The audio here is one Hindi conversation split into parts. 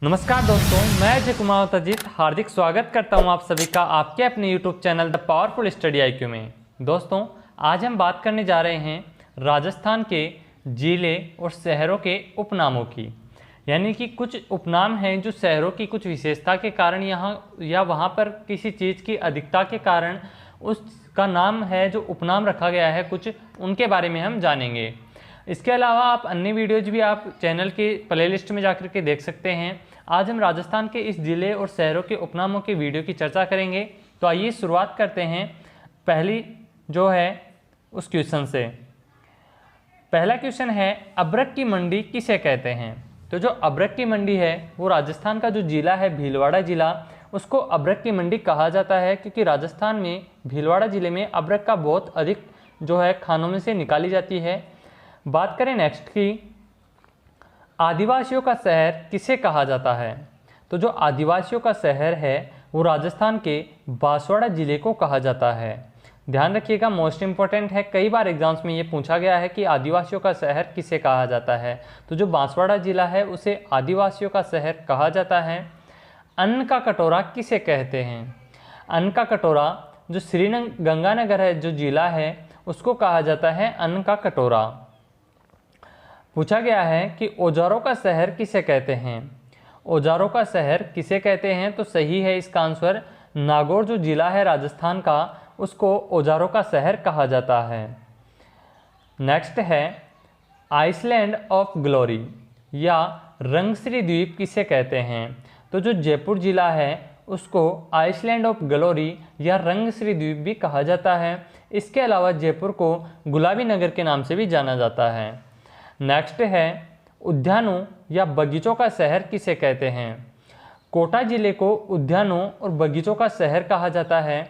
नमस्कार दोस्तों, मैं अजय कुमार तजीत हार्दिक स्वागत करता हूं आप सभी का आपके अपने YouTube channel the powerful study IQ में। दोस्तों, आज हम बात करने जा रहे हैं राजस्थान के जिले और शहरों के उपनामों की। यानी कि कुछ उपनाम हैं जो शहरों की कुछ विशेषता के कारण यहाँ या वहाँ पर किसी चीज़ की अधिकता के कारण उसका नाम है जो उपनाम रखा गया है, कुछ उनके बारे में हम जानेंगे। इसके अलावा आप अन्य वीडियोज भी आप चैनल के प्लेलिस्ट में जाकर के देख सकते हैं। आज हम राजस्थान के इस जिले और शहरों के उपनामों के वीडियो की चर्चा करेंगे। तो आइए शुरुआत करते हैं पहली जो है उस क्वेश्चन से। पहला क्वेश्चन है, अबरक की मंडी किसे कहते हैं? तो जो अबरक की मंडी है वो राजस्थान का जो जिला है भीलवाड़ा जिला, उसको अबरक की मंडी कहा जाता है, क्योंकि राजस्थान में भीलवाड़ा जिले में अबरक का बहुत अधिक जो है खानों में से निकाली जाती है। बात करें नेक्स्ट की, आदिवासियों का शहर किसे कहा जाता है? तो जो आदिवासियों का शहर है वो राजस्थान के बांसवाड़ा जिले को कहा जाता है। ध्यान रखिएगा, मोस्ट इंपॉर्टेंट है, कई बार एग्जाम्स में ये पूछा गया है कि आदिवासियों का शहर किसे कहा जाता है। तो जो बांसवाड़ा जिला है उसे आदिवासियों का शहर कहा जाता है। अन्न का कटोरा किसे कहते हैं? अन्न का कटोरा जो गंगानगर है जो जिला है उसको कहा जाता है अन्न का कटोरा। पूछा गया है कि औजारों का शहर किसे कहते हैं? औजारों का शहर किसे कहते हैं? तो सही है इसका आंसर, नागौर जो जिला है राजस्थान का उसको औजारों का शहर कहा जाता है। नेक्स्ट है, आइसलैंड ऑफ ग्लोरी या रंगश्री द्वीप किसे कहते हैं? तो जो जयपुर जिला है उसको आइसलैंड ऑफ ग्लोरी या रंगश्री द्वीप भी कहा जाता है। इसके अलावा जयपुर को गुलाबी नगर के नाम से भी जाना जाता है। नेक्स्ट है, उद्यानों या बगीचों का शहर किसे कहते हैं? कोटा जिले को उद्यानों और बगीचों का शहर कहा जाता है।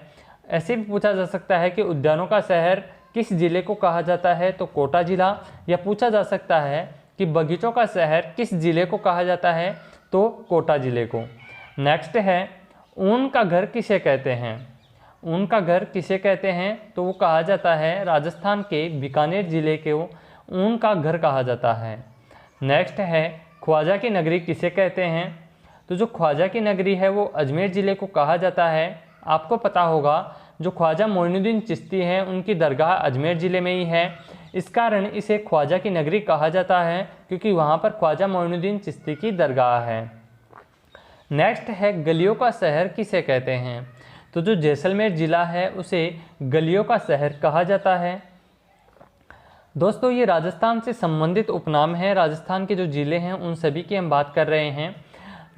ऐसे भी पूछा जा सकता है कि उद्यानों का शहर किस जिले को कहा जाता है? तो कोटा जिला। या पूछा जा सकता है कि बगीचों का शहर किस जिले को कहा जाता है? तो कोटा जिले को। नेक्स्ट है, ऊन का घर किसे कहते हैं? ऊन का घर किसे कहते हैं? तो वो कहा जाता है राजस्थान के बीकानेर जिले को ऊन का घर कहा जाता है। नेक्स्ट है, ख्वाजा की नगरी किसे कहते हैं? तो जो ख्वाजा की नगरी है वो अजमेर ज़िले को कहा जाता है। आपको पता होगा जो ख्वाजा मोइनुद्दीन चिश्ती हैं उनकी दरगाह अजमेर ज़िले में ही है, इस कारण इसे ख्वाजा की नगरी कहा जाता है, क्योंकि वहाँ पर ख्वाजा मोइनुद्दीन चिश्ती की दरगाह है। नेक्स्ट है, गलियों का शहर किसे कहते हैं? तो जो जैसलमेर ज़िला है उसे गलियों का शहर कहा जाता है। दोस्तों, ये राजस्थान से संबंधित उपनाम हैं। राजस्थान के जो ज़िले हैं उन सभी की हम बात कर रहे हैं।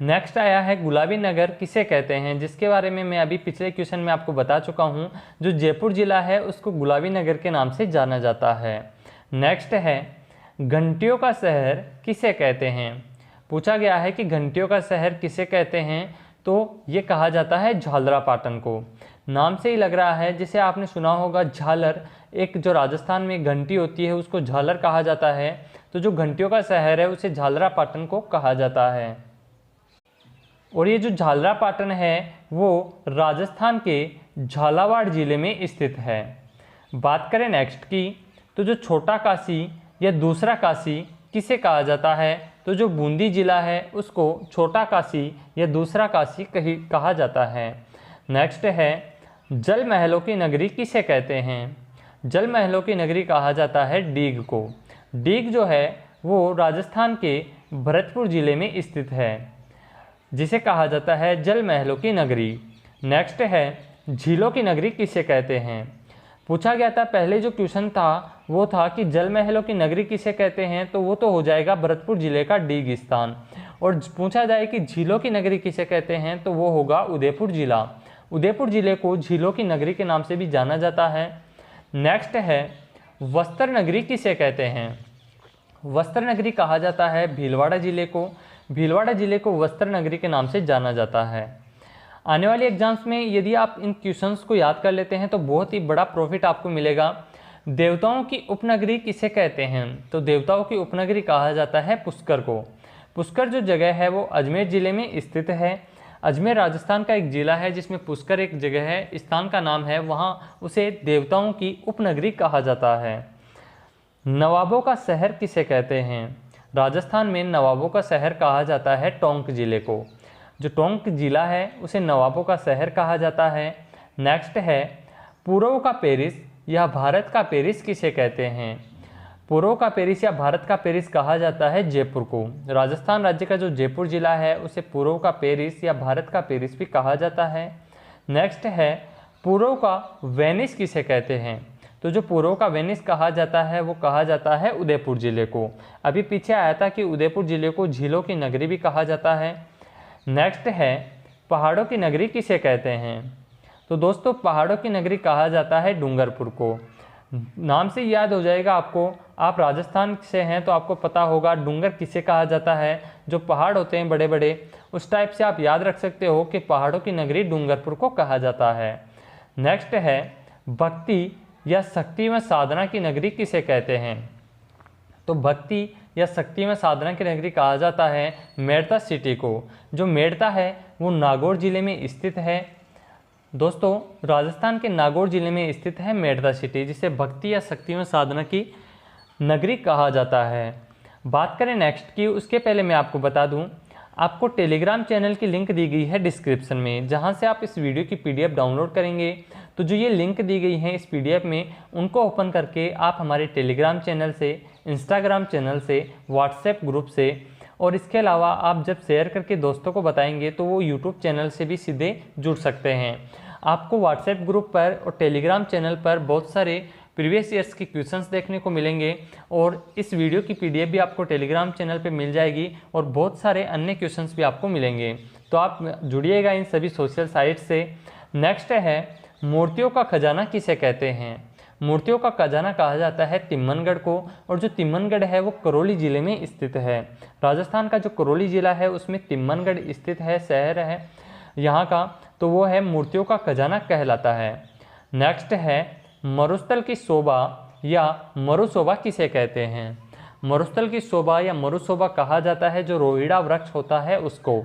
नेक्स्ट आया है, गुलाबी नगर किसे कहते हैं? जिसके बारे में मैं अभी पिछले क्वेश्चन में आपको बता चुका हूँ। जो जयपुर ज़िला है उसको गुलाबी नगर के नाम से जाना जाता है। नेक्स्ट है, घंटियों का शहर किसे कहते हैं? पूछा गया है कि घंटियों का शहर किसे कहते हैं? तो ये कहा जाता है झालरापाटन को। नाम से ही लग रहा है, जिसे आपने सुना होगा झालर, एक जो राजस्थान में घंटी होती है उसको झालर कहा जाता है। तो जो घंटियों का शहर है उसे झालरापाटन को कहा जाता है। और ये जो झालरापाटन है वो राजस्थान के झालावाड़ जिले में स्थित है। बात करें नेक्स्ट की, तो जो छोटा काशी या दूसरा काशी किसे कहा जाता है? तो जो बूंदी जिला है उसको छोटा काशी या दूसरा काशी कहा जाता है। नेक्स्ट है, जल महलों की नगरी किसे कहते हैं? जल महलों की नगरी कहा जाता है डीग को। डीग जो है वो राजस्थान के भरतपुर जिले में स्थित है, जिसे कहा जाता है जल महलों की नगरी। नेक्स्ट है, झीलों की नगरी किसे कहते हैं? पूछा गया था, पहले जो क्वेश्चन था वो था कि जल महलों की नगरी किसे कहते हैं, तो वो तो हो जाएगा भरतपुर जिले का डीग स्थान। और पूछा जाए कि झीलों की नगरी किसे कहते हैं, तो वो होगा उदयपुर जिला। उदयपुर जिले को झीलों की नगरी के नाम से भी जाना जाता है। नेक्स्ट है, वस्त्र नगरी किसे कहते हैं? वस्त्र नगरी कहा जाता है भीलवाड़ा जिले को। भीलवाड़ा जिले को वस्त्र नगरी के नाम से जाना जाता है। आने वाले एग्जाम्स में यदि आप इन क्वेश्चंस को याद कर लेते हैं तो बहुत ही बड़ा प्रॉफिट आपको मिलेगा। देवताओं की उपनगरी किसे कहते हैं? तो देवताओं की उपनगरी कहा जाता है पुष्कर को। पुष्कर जो जगह है वो अजमेर ज़िले में स्थित है। अजमेर राजस्थान का एक ज़िला है जिसमें पुष्कर एक जगह है, स्थान का नाम है, वहाँ उसे देवताओं की उपनगरी कहा जाता है। नवाबों का शहर किसे कहते हैं? राजस्थान में नवाबों का शहर कहा जाता है टोंक जिले को। जो टोंक जिला है उसे नवाबों का शहर कहा जाता है। नेक्स्ट है पूर्व का पेरिस या भारत का पेरिस किसे कहते हैं? पूर्व का पेरिस या भारत का पेरिस कहा जाता है जयपुर को। राजस्थान राज्य का जो जयपुर जिला है उसे पूर्व का पेरिस या भारत का पेरिस भी कहा जाता है। नेक्स्ट है पूर्व का वेनिस किसे कहते हैं? तो जो पूर्व का वेनिस कहा जाता है वो कहा जाता है उदयपुर जिले को। अभी पीछे आया था कि उदयपुर जिले को झीलों की नगरी भी कहा जाता है। नेक्स्ट है पहाड़ों की नगरी किसे कहते हैं? तो दोस्तों पहाड़ों की नगरी कहा जाता है डूंगरपुर को। नाम से याद हो जाएगा आपको, आप राजस्थान से हैं तो आपको पता होगा डूंगर किसे कहा जाता है। जो पहाड़ होते हैं बड़े बड़े, उस टाइप से आप याद रख सकते हो कि पहाड़ों की नगरी डूंगरपुर को कहा जाता है। नेक्स्ट है भक्ति या शक्ति में साधना की नगरी किसे कहते हैं? तो भक्ति या शक्ति में साधना की नगरी कहा जाता है मेड़ता सिटी को। जो मेड़ता है वो नागौर जिले में स्थित है। दोस्तों राजस्थान के नागौर जिले में स्थित है मेड़ता सिटी, जिसे भक्ति या शक्ति में साधना की नगरी कहा जाता है। बात करें नेक्स्ट की, उसके पहले मैं आपको बता दूं, आपको टेलीग्राम चैनल की लिंक दी गई है डिस्क्रिप्शन में, जहां से आप इस वीडियो की पीडीएफ डाउनलोड करेंगे। तो जो ये लिंक दी गई है इस पीडीएफ में, उनको ओपन करके आप हमारे टेलीग्राम चैनल से, इंस्टाग्राम चैनल से, व्हाट्सएप ग्रुप से, और इसके अलावा आप जब शेयर करके दोस्तों को बताएंगे तो वो यूट्यूब चैनल से भी सीधे जुड़ सकते हैं। आपको व्हाट्सएप ग्रुप पर और टेलीग्राम चैनल पर बहुत सारे प्रीवियस ईयर्स के क्वेश्चंस देखने को मिलेंगे, और इस वीडियो की पीडीएफ भी आपको टेलीग्राम चैनल पे मिल जाएगी, और बहुत सारे अन्य क्वेश्चंस भी आपको मिलेंगे। तो आप जुड़िएगा इन सभी सोशल साइट से। नेक्स्ट है मूर्तियों का खजाना किसे कहते हैं? मूर्तियों का खजाना कहा जाता है तिम्मनगढ़ को, और जो तिम्मनगढ़ है वो करौली जिले में स्थित है। राजस्थान का जो करौली जिला है उसमें तिम्मनगढ़ स्थित है, शहर है यहाँ का, तो वो है मूर्तियों का खजाना कहलाता है। नेक्स्ट है मरुस्थल की शोभा या मरुशोभा किसे कहते हैं? मरुस्थल की शोभा या मरुशोभा कहा जाता है जो रोहिड़ा वृक्ष होता है उसको।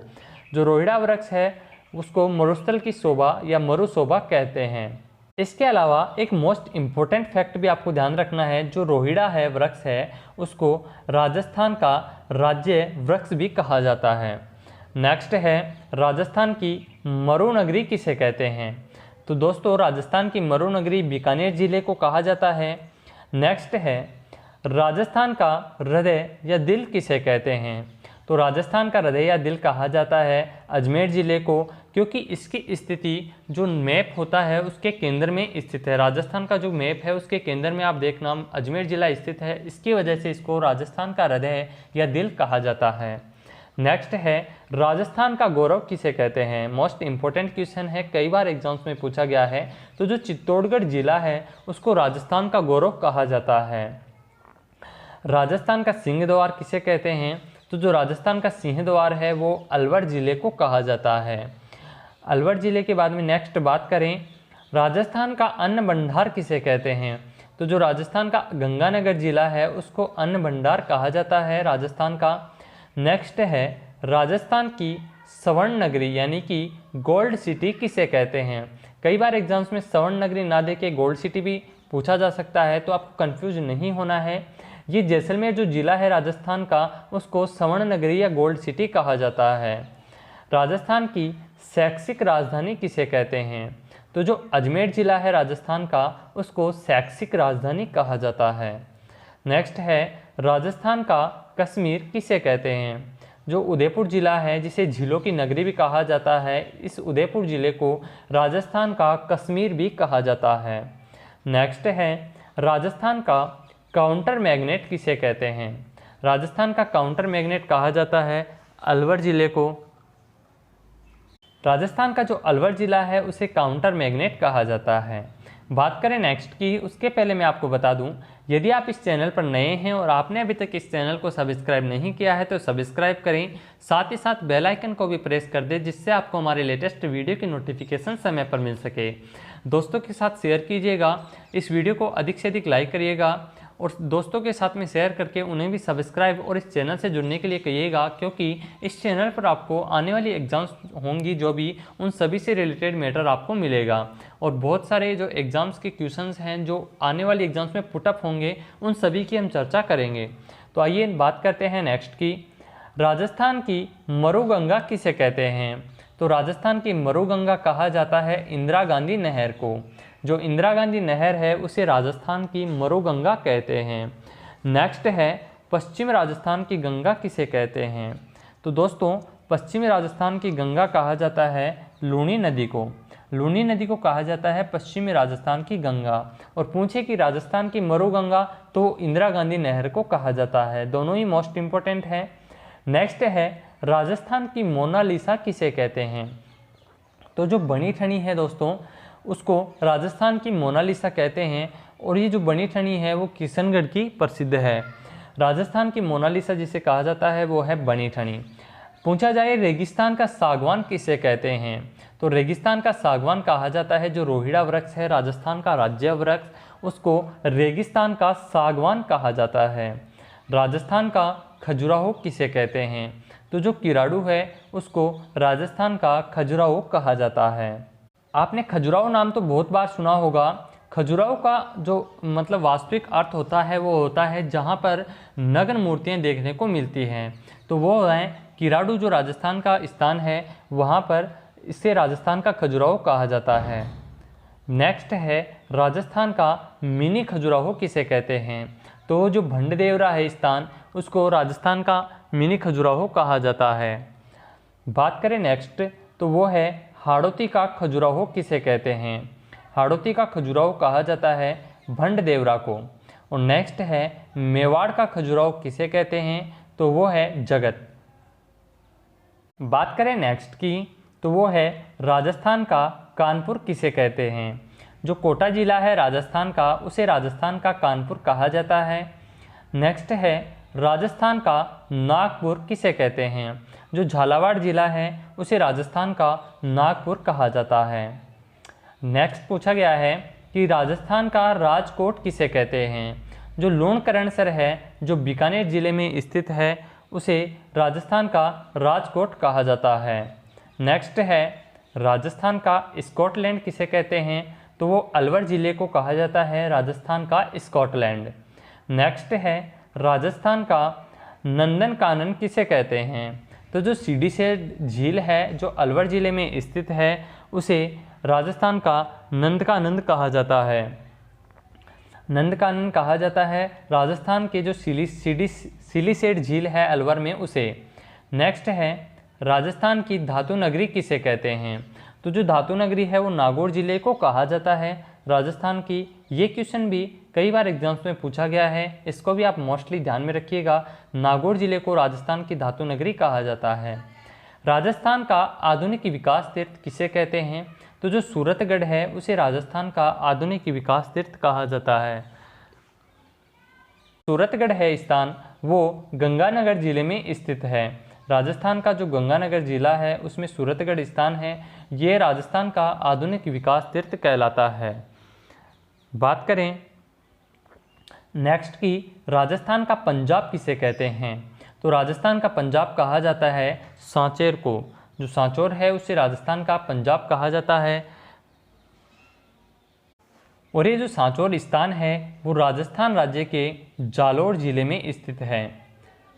जो रोहिड़ा वृक्ष है उसको मरुस्थल की शोभा या मरुशोभा कहते हैं। इसके अलावा एक मोस्ट इम्पोर्टेंट फैक्ट भी आपको ध्यान रखना है, जो रोहिड़ा है वृक्ष है उसको राजस्थान का राज्य वृक्ष भी कहा जाता है। नेक्स्ट है राजस्थान की मरुनगरी किसे कहते हैं? तो दोस्तों राजस्थान की मरुनगरी बीकानेर जिले को कहा जाता है। नेक्स्ट है राजस्थान का हृदय या दिल किसे कहते हैं? तो राजस्थान का हृदय या दिल कहा जाता है अजमेर ज़िले को, क्योंकि इसकी स्थिति जो मैप होता है उसके केंद्र में स्थित है। राजस्थान का जो मैप है उसके केंद्र में आप देखना अजमेर ज़िला स्थित है, इसकी वजह से इसको राजस्थान का हृदय या दिल कहा जाता है। नेक्स्ट है राजस्थान का गौरव किसे कहते हैं? मोस्ट इम्पोर्टेंट क्वेश्चन है, कई बार एग्जाम्स में पूछा गया है। तो जो चित्तौड़गढ़ जिला है उसको राजस्थान का गौरव कहा जाता है। राजस्थान का सिंह द्वार किसे कहते हैं? तो जो राजस्थान का सिंह द्वार है वो अलवर जिले को कहा जाता है। अलवर जिले के बाद में नेक्स्ट बात करें, राजस्थान का अन्न भंडार किसे कहते हैं? तो जो राजस्थान का गंगानगर जिला है उसको अन्न भंडार कहा जाता है राजस्थान का। नेक्स्ट है राजस्थान की स्वर्ण नगरी यानी कि गोल्ड सिटी किसे कहते हैं? कई बार एग्जाम्स में स्वर्ण नगरी ना दे के गोल्ड सिटी भी पूछा जा सकता है, तो आपको कंफ्यूज नहीं होना है। ये जैसलमेर जो जिला है राजस्थान का उसको स्वर्ण नगरी या गोल्ड सिटी कहा जाता है। राजस्थान की शैक्षिक राजधानी किसे कहते हैं? तो जो अजमेर जिला है राजस्थान का उसको शैक्षिक राजधानी कहा जाता है। नेक्स्ट है राजस्थान का कश्मीर किसे कहते हैं? जो उदयपुर जिला है जिसे झीलों की नगरी भी कहा जाता है, इस उदयपुर जिले को राजस्थान का कश्मीर भी कहा जाता है। नेक्स्ट है राजस्थान का काउंटर मैग्नेट किसे कहते हैं? राजस्थान का काउंटर मैग्नेट कहा जाता है अलवर जिले को। राजस्थान का जो अलवर जिला है उसे काउंटर मैग्नेट कहा जाता है। बात करें नेक्स्ट की, उसके पहले मैं आपको बता दूं, यदि आप इस चैनल पर नए हैं और आपने अभी तक इस चैनल को सब्सक्राइब नहीं किया है तो सब्सक्राइब करें, साथ ही साथ बेल आइकन को भी प्रेस कर दें जिससे आपको हमारे लेटेस्ट वीडियो की नोटिफिकेशन समय पर मिल सके। दोस्तों के साथ शेयर कीजिएगा, इस वीडियो को अधिक से अधिक लाइक करिएगा और दोस्तों के साथ में शेयर करके उन्हें भी सब्सक्राइब और इस चैनल से जुड़ने के लिए कहिएगा, क्योंकि इस चैनल पर आपको आने वाली एग्ज़ाम्स होंगी जो भी, उन सभी से रिलेटेड मैटर आपको मिलेगा। और बहुत सारे जो एग्ज़ाम्स के क्वेश्चंस हैं जो आने वाली एग्ज़ाम्स में पुटअप होंगे उन सभी की हम चर्चा करेंगे। तो आइए बात करते हैं नेक्स्ट की, राजस्थान की मरुगंगा किसे कहते हैं। तो राजस्थान की मरुगंगा कहा जाता है इंदिरा गांधी नहर को। जो इंदिरा गांधी नहर है उसे राजस्थान की मरुगंगा कहते हैं। नेक्स्ट है, पश्चिम राजस्थान की गंगा किसे कहते हैं। तो दोस्तों, पश्चिमी राजस्थान की गंगा कहा जाता है लूनी नदी को। लूनी नदी को कहा जाता है पश्चिमी राजस्थान की गंगा। और पूछे कि राजस्थान की मरुगंगा, तो इंदिरा गांधी नहर को कहा जाता है। दोनों ही मोस्ट इंपॉर्टेंट है। नेक्स्ट है, राजस्थान की मोनालिसा किसे कहते हैं। तो जो बनी ठनी है दोस्तों, उसको राजस्थान की मोनालिसा कहते हैं। और ये जो बनी ठनी है वो किशनगढ़ की प्रसिद्ध है। राजस्थान की मोनालिसा जिसे कहा जाता है वो है बनी ठनी। पूछा जाए रेगिस्तान का सागवान किसे कहते हैं। तो रेगिस्तान का सागवान कहा जाता है जो रोहिड़ा वृक्ष है, राजस्थान का राज्य वृक्ष, उसको रेगिस्तान का सागवान कहा जाता है। राजस्थान का खजुराहो किसे कहते हैं। तो जो किराड़ू है उसको राजस्थान का खजुराहो कहा जाता है। आपने खजुराहो नाम तो बहुत बार सुना होगा। खजुराहो का जो मतलब वास्तविक अर्थ होता है वो होता है जहाँ पर नग्न मूर्तियाँ देखने को मिलती हैं। तो वो हैं किराड़ू, जो राजस्थान का स्थान है वहाँ पर इसे राजस्थान का खजुराहो कहा जाता है। नेक्स्ट है, राजस्थान का मिनी खजुराहो किसे कहते हैं। तो जो भंडदेवरा है स्थान, उसको राजस्थान का मिनी खजुराहो कहा जाता है। बात करें नेक्स्ट, तो वो है हाड़ौती का खजुराहो किसे कहते हैं। हाड़ौती का खजुराहो कहा जाता है भंडदेवरा को। और नेक्स्ट है, मेवाड़ का खजुराहो किसे कहते हैं। तो वो है जगत। बात करें नेक्स्ट की, तो वो है राजस्थान का कानपुर किसे कहते हैं। जो कोटा जिला है राजस्थान का, उसे राजस्थान का कानपुर कहा जाता है। नेक्स्ट है, राजस्थान का नागपुर किसे कहते हैं। जो झालावाड़ जिला है उसे राजस्थान का नागपुर कहा जाता है। नेक्स्ट पूछा गया है कि राजस्थान का राजकोट किसे कहते हैं। जो लूणकरणसर है जो बीकानेर जिले में स्थित है उसे राजस्थान का राजकोट कहा जाता है। नेक्स्ट है, राजस्थान का स्कॉटलैंड किसे कहते हैं। तो वो अलवर जिले को कहा जाता है राजस्थान का स्कॉटलैंड। नेक्स्ट है, राजस्थान का नंदनकानन किसे कहते हैं। तो जो सीडीसेट झील है जो अलवर जिले में स्थित है उसे राजस्थान का नंदकानंद कहा जाता है। नंदकानन कहा जाता है राजस्थान के जो सिलीसेट झील है अलवर में उसे। नेक्स्ट है, राजस्थान की धातु नगरी किसे कहते हैं। तो जो धातु नगरी है वो नागौर जिले को कहा जाता है राजस्थान की। ये क्वेश्चन भी कई बार एग्जाम्स में पूछा गया है, इसको भी आप मोस्टली ध्यान में रखिएगा। नागौर जिले को राजस्थान की धातु नगरी कहा जाता है। राजस्थान का आधुनिक विकास तीर्थ किसे कहते हैं। तो जो सूरतगढ़ है उसे राजस्थान का आधुनिक विकास तीर्थ कहा जाता है। सूरतगढ़ है स्थान वो गंगानगर जिले में स्थित है। राजस्थान का जो गंगानगर जिला है उसमें सूरतगढ़ स्थान है, ये राजस्थान का आधुनिक विकास तीर्थ कहलाता है। बात करें नेक्स्ट की, राजस्थान का पंजाब किसे कहते हैं। तो राजस्थान का पंजाब कहा जाता है सांचेर को। जो सांचौर है उसे राजस्थान का पंजाब कहा जाता है। और ये जो सांचौर स्थान है वो राजस्थान राज्य के जालोर जिले में स्थित है।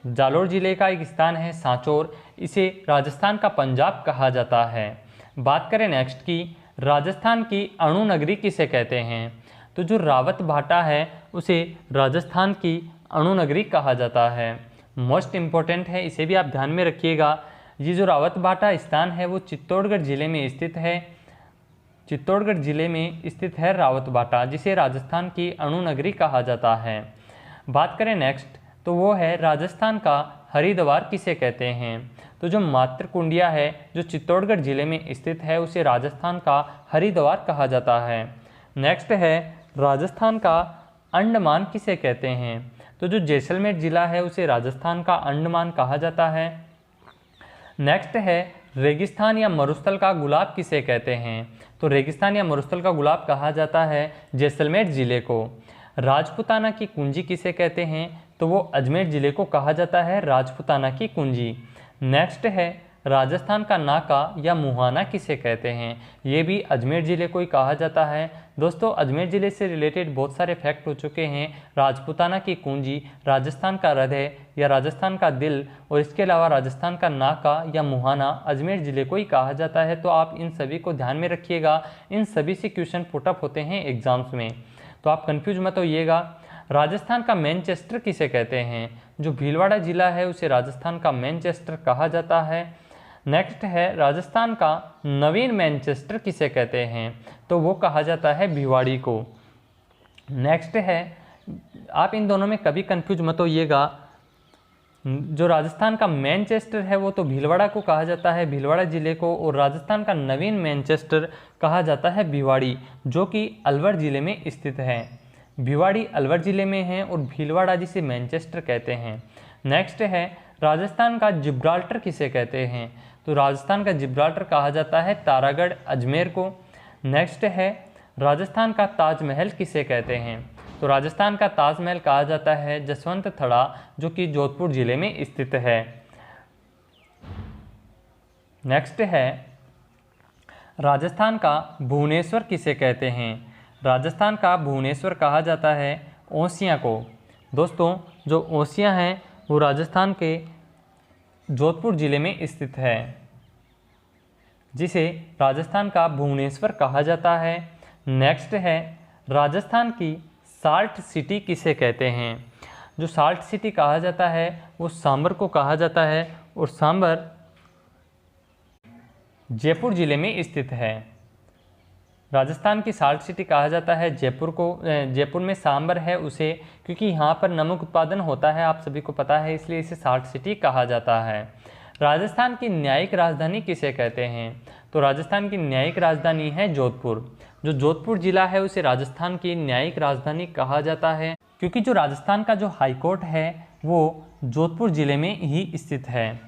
जालोर जिले का एक स्थान है सांचौर, इसे राजस्थान का पंजाब कहा जाता है। बात करें नेक्स्ट की, राजस्थान की अणु नगरी किसे कहते हैं। तो जो रावत भाटा है उसे राजस्थान की अणु नगरी कहा जाता है। मोस्ट इम्पोर्टेंट है, इसे भी आप ध्यान में रखिएगा। ये जो रावत भाटा स्थान है वो चित्तौड़गढ़ जिले में स्थित है। चित्तौड़गढ़ जिले में स्थित है रावत भाटा, जिसे राजस्थान की अणु नगरी कहा जाता है। बात करें नेक्स्ट, तो वो है राजस्थान का हरिद्वार किसे कहते हैं। तो जो मातृकुंडिया है जो चित्तौड़गढ़ जिले में स्थित है उसे राजस्थान का हरिद्वार कहा जाता है। नेक्स्ट है, राजस्थान का अंडमान किसे कहते हैं। तो जो जैसलमेर जिला है उसे राजस्थान का अंडमान कहा जाता है। नेक्स्ट है, रेगिस्तान या मरुस्थल का गुलाब किसे कहते हैं। तो रेगिस्तान या मरुस्थल का गुलाब कहा जाता है जैसलमेर जिले को। राजपुताना की कुंजी किसे कहते हैं। तो वो अजमेर जिले को कहा जाता है राजपुताना की कुंजी। नेक्स्ट है, राजस्थान का नाका या मुहाना किसे कहते हैं? ये भी अजमेर ज़िले को ही कहा जाता है। दोस्तों, अजमेर ज़िले से रिलेटेड बहुत सारे फैक्ट हो चुके हैं। राजपूताना की कुंजी, राजस्थान का हृदय या राजस्थान का दिल, और इसके अलावा राजस्थान का नाका या मुहाना अजमेर ज़िले को ही कहा जाता है। तो आप इन सभी को ध्यान में रखिएगा, इन सभी से क्वेश्चन पुटअप होते हैं एग्जाम्स में, तो आप कन्फ्यूज मत होइएगा। राजस्थान का मैनचेस्टर किसे कहते हैं? जो भीलवाड़ा जिला है उसे राजस्थान का मैनचेस्टर कहा जाता है। नेक्स्ट है, राजस्थान का नवीन मैनचेस्टर किसे कहते हैं? तो वो कहा जाता है भिवाड़ी को। नेक्स्ट है, आप इन दोनों में कभी कंफ्यूज मत होइएगा, जो राजस्थान का मैनचेस्टर है वो तो भीलवाड़ा को कहा जाता है, भीलवाड़ा ज़िले को, और राजस्थान का नवीन मैनचेस्टर कहा जाता है भिवाड़ी, जो कि अलवर ज़िले में स्थित है। भिवाड़ी अलवर ज़िले में है और भीलवाड़ा जिसे मैनचेस्टर कहते हैं। नेक्स्ट है, राजस्थान का जिब्राल्टर किसे कहते हैं? तो राजस्थान का जिब्राल्टर कहा जाता है तारागढ़ अजमेर को। नेक्स्ट है, राजस्थान का ताजमहल किसे कहते हैं? तो राजस्थान का ताजमहल कहा जाता है जसवंत थड़ा, जो कि जोधपुर ज़िले में स्थित है। नेक्स्ट है, राजस्थान का भुवनेश्वर किसे कहते हैं? राजस्थान का भुवनेश्वर कहा जाता है ओसियां को। दोस्तों, जो ओसियां हैं वो राजस्थान के जोधपुर ज़िले में स्थित है, जिसे राजस्थान का भुवनेश्वर कहा जाता है। नेक्स्ट है, राजस्थान की साल्ट सिटी किसे कहते हैं? जो साल्ट सिटी कहा जाता है वो सांबर को कहा जाता है, और सांबर जयपुर ज़िले में स्थित है। राजस्थान की साल्ट सिटी कहा जाता है जयपुर को। जयपुर में सांबर है उसे, क्योंकि यहाँ पर नमक उत्पादन होता है, आप सभी को पता है, इसलिए इसे साल्ट सिटी कहा जाता है। राजस्थान की न्यायिक राजधानी किसे कहते हैं? तो राजस्थान की न्यायिक राजधानी है जोधपुर। जो जोधपुर जिला है उसे राजस्थान की न्यायिक राजधानी कहा जाता है, क्योंकि जो राजस्थान का जो हाईकोर्ट है वो जोधपुर ज़िले में ही स्थित है।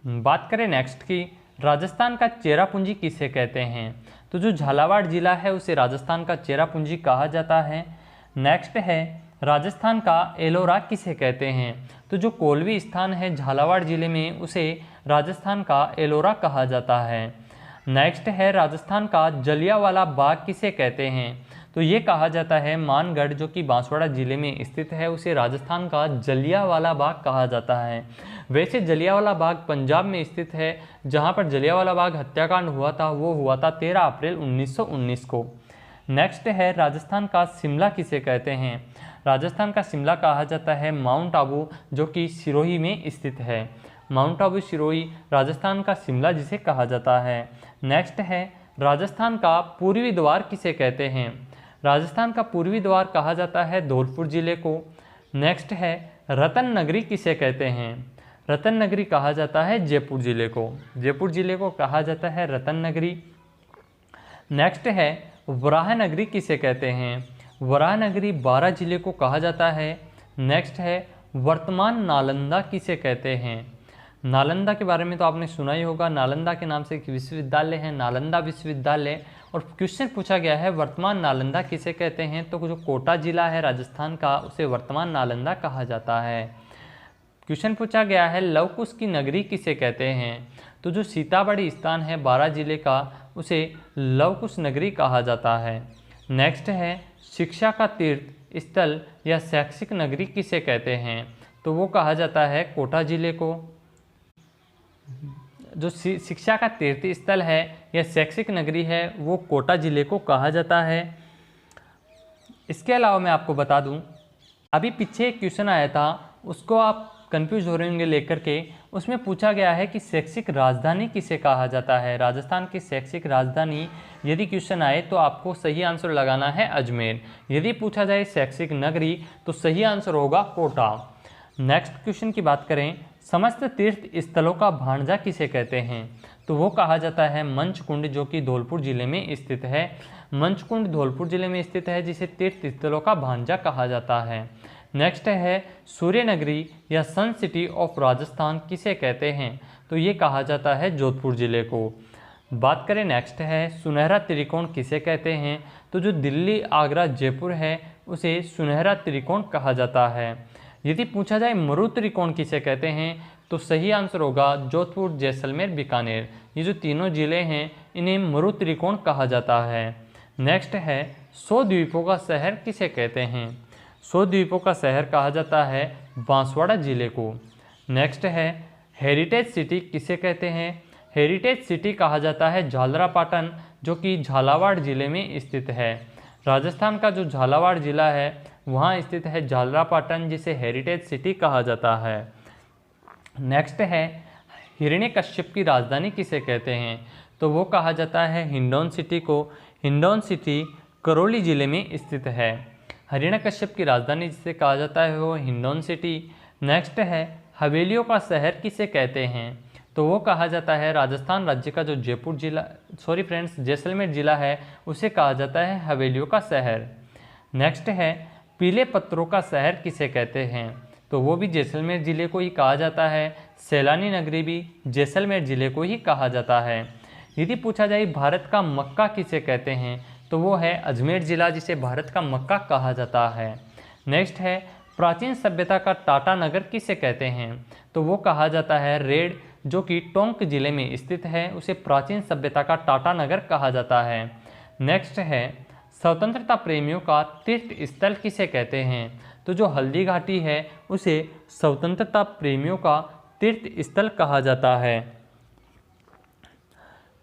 बात करें नेक्स्ट की, राजस्थान का चेरापूंजी किसे कहते हैं? तो जो झालावाड़ जिला है उसे राजस्थान का चेरापूंजी कहा जाता है। नेक्स्ट है, राजस्थान का एलोरा किसे कहते हैं? तो जो कोलवी स्थान है झालावाड़ जिले में उसे राजस्थान का एलोरा कहा जाता है। नेक्स्ट है, राजस्थान का जलियांवाला बाग किसे कहते हैं? तो ये कहा जाता है मानगढ़, जो कि बांसवाड़ा जिले में स्थित है, उसे राजस्थान का जलियांवाला बाग कहा जाता है। वैसे जलियांवाला बाग पंजाब में स्थित है, जहाँ पर जलियांवाला बाग हत्याकांड हुआ था वो हुआ था 13 अप्रैल 1919 को। नेक्स्ट है, राजस्थान का शिमला किसे कहते हैं? राजस्थान का शिमला कहा जाता है माउंट आबू, जो कि सिरोही में स्थित है। माउंट आबू सिरोही राजस्थान का शिमला जिसे कहा जाता है। नेक्स्ट है, राजस्थान का पूर्वी द्वार किसे कहते हैं? राजस्थान का पूर्वी द्वार कहा जाता है धौलपुर जिले को। नेक्स्ट है, रतन नगरी किसे कहते हैं? रतन नगरी कहा जाता है जयपुर जिले को। जयपुर जिले को कहा जाता है रतन नगरी। नेक्स्ट है, वराह नगरी किसे कहते हैं? वराह नगरी बारां जिले को कहा जाता है। नेक्स्ट है, वर्तमान नालंदा किसे कहते हैं? नालंदा के बारे में तो आपने सुना ही होगा, नालंदा के नाम से एक विश्वविद्यालय है, नालंदा विश्वविद्यालय। और क्वेश्चन पूछा गया है वर्तमान नालंदा किसे कहते हैं? तो जो कोटा जिला है राजस्थान का उसे वर्तमान नालंदा कहा जाता है। क्वेश्चन पूछा गया है लव कुश की नगरी किसे कहते हैं? तो जो सीतामढ़ी स्थान है बारां जिले का उसे लव कुश नगरी कहा जाता है। नेक्स्ट है, शिक्षा का तीर्थ स्थल या शैक्षिक नगरी किसे कहते हैं? तो वो कहा जाता है कोटा जिले को। जो शिक्षा का तीर्थ स्थल है या शैक्षिक नगरी है वो कोटा जिले को कहा जाता है। इसके अलावा मैं आपको बता दूं, अभी पीछे एक क्वेश्चन आया था, उसको आप कंफ्यूज हो रहे होंगे लेकर के। उसमें पूछा गया है कि शैक्षिक राजधानी किसे कहा जाता है? राजस्थान की शैक्षिक राजधानी, यदि क्वेश्चन आए तो आपको सही आंसर लगाना है अजमेर। यदि पूछा जाए शैक्षिक नगरी तो सही आंसर होगा कोटा। नेक्स्ट क्वेश्चन की बात करें, समस्त तीर्थ स्थलों का भांजा किसे कहते हैं? तो वो कहा जाता है मंचकुंड, जो कि धौलपुर जिले में स्थित है। मंचकुंड धौलपुर जिले में स्थित है, जिसे तीर्थ स्थलों का भांजा कहा जाता है। नेक्स्ट है, सूर्य नगरी या सन सिटी ऑफ राजस्थान किसे कहते हैं? तो ये कहा जाता है जोधपुर जिले को। बात करें नेक्स्ट है, सुनहरा त्रिकोण किसे कहते हैं? तो जो दिल्ली आगरा जयपुर है उसे सुनहरा त्रिकोण कहा जाता है। यदि पूछा जाए मरु त्रिकोण किसे कहते हैं? तो सही आंसर होगा जोधपुर, जैसलमेर, बीकानेर। ये जो तीनों जिले हैं इन्हें मरु त्रिकोण कहा जाता है। नेक्स्ट है 100 द्वीपों का शहर किसे कहते हैं? 100 द्वीपों का शहर कहा जाता है बांसवाड़ा जिले को। नेक्स्ट है हेरिटेज सिटी किसे कहते हैं? हेरिटेज सिटी कहा जाता है झालरापाटन, जो कि झालावाड़ जिले में स्थित है। राजस्थान का जो झालावाड़ जिला है वहाँ स्थित है झालरापाटन, जिसे हेरिटेज सिटी कहा जाता है। नेक्स्ट है हिरण्यकश्यप की राजधानी किसे कहते हैं? तो वो कहा जाता है हिंडौन सिटी को। हिंडौन सिटी करौली जिले में स्थित है। हिरण्यकश्यप की राजधानी जिसे कहा जाता है वो हिंडौन सिटी। नेक्स्ट है हवेलियों का शहर किसे कहते हैं? तो वो कहा जाता है राजस्थान राज्य का जो जैसलमेर जिला है उसे कहा जाता है हवेलियों का शहर। नेक्स्ट है पीले पत्थरों का शहर किसे कहते हैं? तो वो भी जैसलमेर जिले को ही कहा जाता है। सैलानी नगरी भी जैसलमेर जिले को ही कहा जाता है। यदि पूछा जाए भारत का मक्का किसे कहते हैं? तो वो है अजमेर जिला, जिसे भारत का मक्का कहा जाता है। नेक्स्ट है प्राचीन सभ्यता का टाटा नगर किसे कहते हैं? तो वो कहा जाता है रेड, जो कि टोंक जिले में स्थित है, उसे प्राचीन सभ्यता का टाटा नगर कहा जाता है। नेक्स्ट है स्वतंत्रता प्रेमियों का तीर्थ स्थल किसे कहते हैं? तो जो हल्दी घाटी है उसे स्वतंत्रता प्रेमियों का तीर्थ स्थल कहा जाता है।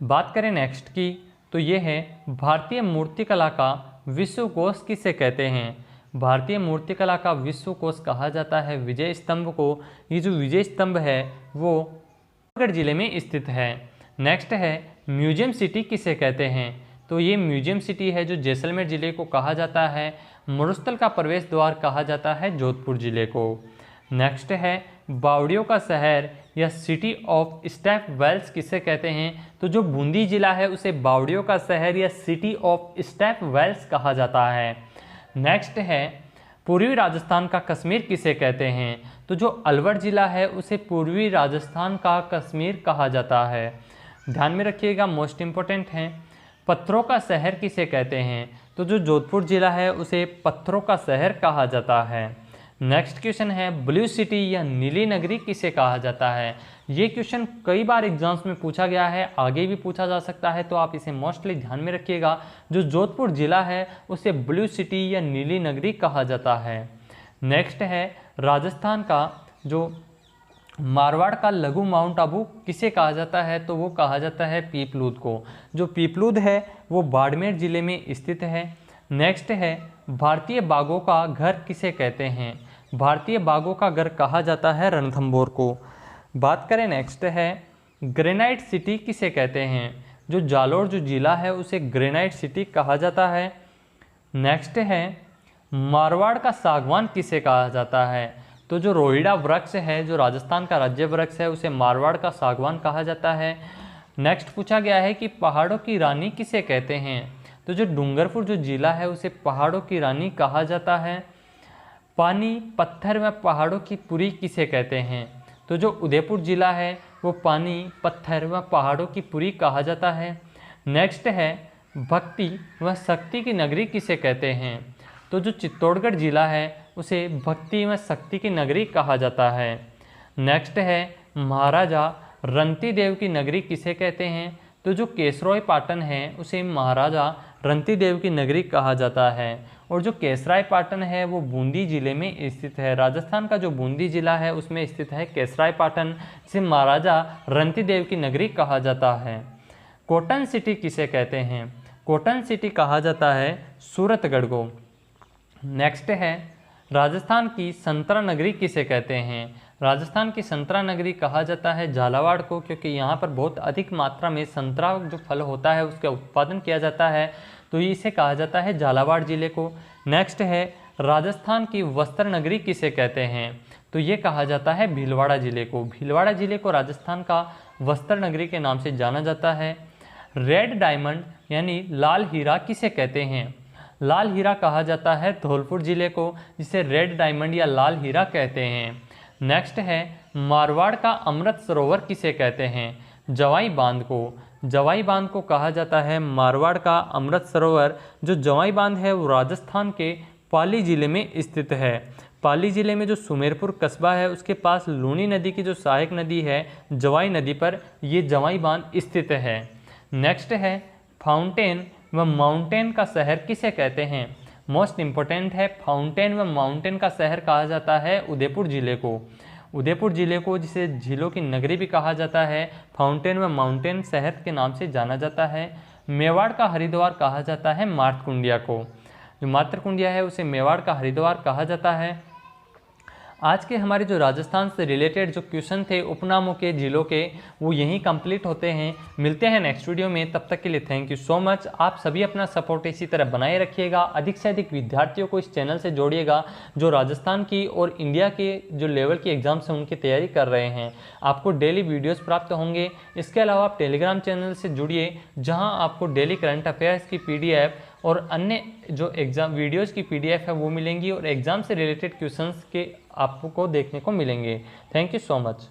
बात करें नेक्स्ट की, तो ये है भारतीय मूर्तिकला का विश्वकोश किसे कहते हैं? भारतीय मूर्तिकला का विश्वकोश कहा जाता है विजय स्तंभ को। ये जो विजय स्तंभ है वो गढ़ जिले में स्थित है। नेक्स्ट है म्यूजियम सिटी किसे कहते हैं? तो ये म्यूजियम सिटी है जो जैसलमेर जिले को कहा जाता है। मरुस्थल का प्रवेश द्वार कहा जाता है जोधपुर जिले को। नेक्स्ट है बावड़ियों का शहर या सिटी ऑफ स्टेप वेल्स किसे कहते हैं? तो जो बूंदी जिला है उसे बावड़ियों का शहर या सिटी ऑफ स्टेप वेल्स कहा जाता है। नेक्स्ट है पूर्वी राजस्थान का कश्मीर किसे कहते हैं? तो जो अलवर जिला है उसे पूर्वी राजस्थान का कश्मीर कहा जाता है। ध्यान में रखिएगा, मोस्ट इम्पोर्टेंट है। पत्थरों का शहर किसे कहते हैं? तो जो जोधपुर जिला है उसे पत्थरों का शहर कहा जाता है। नेक्स्ट क्वेश्चन है ब्लू सिटी या नीली नगरी किसे कहा जाता है? ये क्वेश्चन कई बार एग्जाम्स में पूछा गया है, आगे भी पूछा जा सकता है, तो आप इसे मोस्टली ध्यान में रखिएगा। जो जोधपुर जिला है उसे ब्लू सिटी या नीली नगरी कहा जाता है। नेक्स्ट है राजस्थान का जो मारवाड़ का लघु माउंट आबू किसे कहा जाता है? तो वो कहा जाता है पीपलूद को। जो पीपलूद है वो बाड़मेर जिले में स्थित है। नेक्स्ट है भारतीय बागों का घर किसे कहते हैं? भारतीय बागों का घर कहा जाता है रणथंभौर को। बात करें नेक्स्ट है ग्रेनाइट सिटी किसे कहते हैं? जो जालोर जो जिला है उसे ग्रेनाइट सिटी कहा जाता है। नेक्स्ट है मारवाड़ का सागवान किसे कहा जाता है? तो जो रोहिड़ा वृक्ष है, जो राजस्थान का राज्य वृक्ष है, उसे मारवाड़ का सागवान कहा जाता है। नेक्स्ट पूछा गया है कि पहाड़ों की रानी किसे कहते हैं? तो जो डूंगरपुर जो जिला है उसे पहाड़ों की रानी कहा जाता है। पानी, पत्थर व पहाड़ों की पुरी किसे कहते हैं? तो जो उदयपुर जिला है वो पानी, पत्थर व पहाड़ों की पुरी कहा जाता है। नेक्स्ट है भक्ति व शक्ति की नगरी किसे कहते हैं? तो जो चित्तौड़गढ़ जिला है उसे भक्ति व शक्ति की नगरी कहा जाता है। नेक्स्ट है महाराजा रंती देव की नगरी किसे कहते हैं? तो जो केसराय पाटन है उसे महाराजा रंती देव की नगरी कहा जाता है। और जो केसराय पाटन है वो बूंदी जिले में स्थित है। राजस्थान का जो बूंदी जिला है उसमें स्थित है केसराय पाटन, जिसे महाराजा रंती देव की नगरी कहा जाता है। कॉटन सिटी किसे कहते हैं? कॉटन सिटी कहा जाता है सूरतगढ़ को। नेक्स्ट है राजस्थान की संतरा नगरी किसे कहते हैं? राजस्थान की संतरा नगरी कहा जाता है झालावाड़ को, क्योंकि यहाँ पर बहुत अधिक मात्रा में संतरा जो फल होता है उसका उत्पादन किया जाता है, तो इसे कहा जाता है झालावाड़ जिले को। नेक्स्ट है राजस्थान की वस्त्र नगरी किसे कहते हैं? तो ये कहा जाता है भीलवाड़ा जिले को। भीलवाड़ा जिले को राजस्थान का वस्त्र नगरी के नाम से जाना जाता है। रेड डायमंड यानी लाल हीरा किसे कहते हैं? लाल हीरा कहा जाता है धौलपुर जिले को, जिसे रेड डायमंड या लाल हीरा कहते हैं। नेक्स्ट है मारवाड़ का अमृत सरोवर किसे कहते हैं? जवाई बांध को। जवाई बांध को कहा जाता है मारवाड़ का अमृत सरोवर। जो जवाई बांध है वो राजस्थान के पाली जिले में स्थित है। पाली ज़िले में जो सुमेरपुर कस्बा है उसके पास लूनी नदी की जो सहायक नदी है जवाई नदी पर ये जवाई बांध स्थित है। नेक्स्ट है फाउंटेन व माउंटेन का शहर किसे कहते हैं। मोस्ट इम्पोर्टेंट है, फाउंटेन व माउंटेन का शहर कहा जाता है उदयपुर ज़िले को। उदयपुर ज़िले को जिसे झीलों की नगरी भी कहा जाता है, फाउंटेन व माउंटेन शहर के नाम से जाना जाता है। मेवाड़ का हरिद्वार कहा जाता है मातरकुंडिया को। जो मातरकुंडिया है उसे मेवाड़ का हरिद्वार कहा जाता है। आज के हमारे जो राजस्थान से रिलेटेड जो क्वेश्चन थे उपनामों के, जिलों के, वो यहीं कंप्लीट होते हैं। मिलते हैं नेक्स्ट वीडियो में, तब तक के लिए थैंक यू सो मच। आप सभी अपना सपोर्ट इसी तरह बनाए रखिएगा, अधिक से अधिक विद्यार्थियों को इस चैनल से जोड़िएगा जो राजस्थान की और इंडिया के जो लेवल की एग्जाम्स हैं उनकी तैयारी कर रहे हैं। आपको डेली वीडियोज़ प्राप्त होंगे। इसके अलावा आप टेलीग्राम चैनल से जुड़िए जहाँ आपको डेली करंट अफेयर्स की PDF और अन्य जो एग्ज़ाम वीडियोज़ की PDF है वो मिलेंगी और एग्ज़ाम से रिलेटेड क्वेश्चंस के आपको देखने को मिलेंगे। Thank you so much.